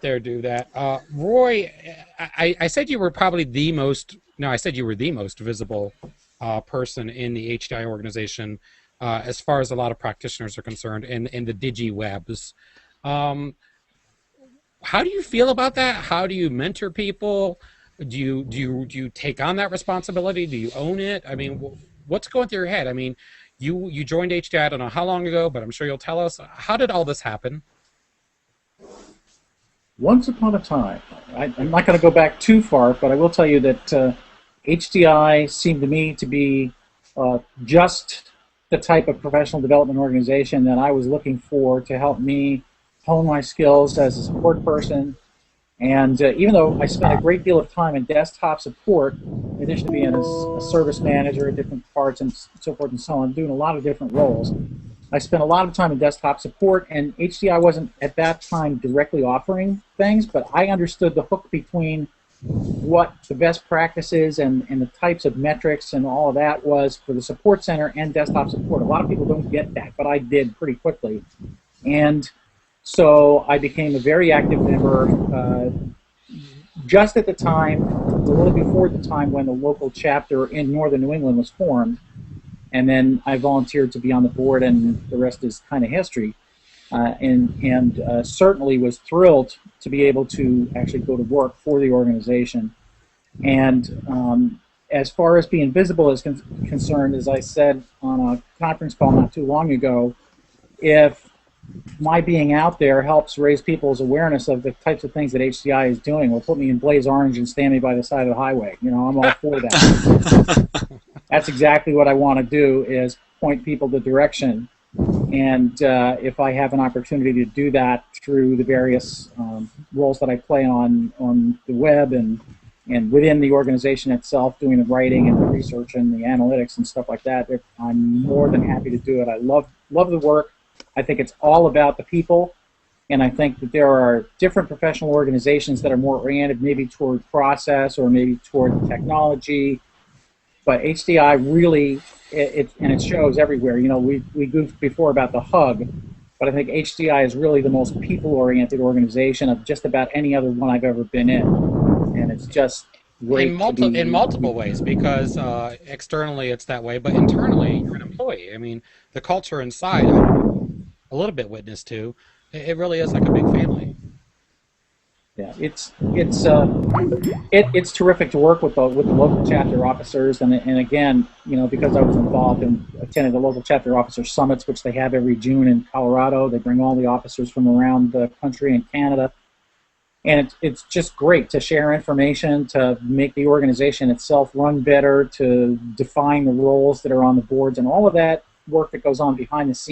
there do that. Roy, I said you were probably the most. No, I said you were the most visible person in the HDI organization, as far as a lot of practitioners are concerned, in the DigiWebs. Um, how do you feel about that? How do you mentor people? Do you take on that responsibility? Do you own it? I mean, what's going through your head? I mean, you joined HDI. I don't know how long ago, but I'm sure you'll tell us. How did all this happen? Once upon a time, I'm not going to go back too far, but I will tell you that HDI seemed to me to be just the type of professional development organization that I was looking for to help me hone my skills as a support person. And even though I spent a great deal of time in desktop support, in addition to being a service manager at different parts and so forth and so on, doing a lot of different roles, I spent a lot of time in desktop support, and HDI wasn't at that time directly offering things, but I understood the hook between what the best practices and the types of metrics and all of that was for the support center and desktop support. A lot of people don't get that, but I did pretty quickly. And so I became a very active member just at the time, a little before the time when the local chapter in northern New England was formed. And then I volunteered to be on the board, and the rest is kind of history. And certainly was thrilled to be able to actually go to work for the organization. And as far as being visible is concerned, as I said on a conference call not too long ago, if my being out there helps raise people's awareness of the types of things that HDI is doing, or put me in blaze orange and stand me by the side of the highway, you know, I'm all for that. That's exactly what I want to do, is point people to direction. And if I have an opportunity to do that through the various roles that I play on the web and within the organization itself, doing the writing and the research and the analytics and stuff like that, I'm more than happy to do it. I love the work. I think it's all about the people. And I think that there are different professional organizations that are more oriented maybe toward process or maybe toward technology. But HDI really, and it shows everywhere. You know, we goofed before about the hug, but I think HDI is really the most people-oriented organization of just about any other one I've ever been in, and it's just great In multiple ways, because externally it's that way, but internally you're an employee. I mean, the culture inside, I'm a little bit witness to. It really is like a big family. Yeah, it's terrific to work with the local chapter officers, and again, you know, because I was involved and attended the local chapter officer summits, which they have every June in Colorado. They bring all the officers from around the country and Canada, and it's just great to share information, to make the organization itself run better, to define the roles that are on the boards, and all of that work that goes on behind the scenes.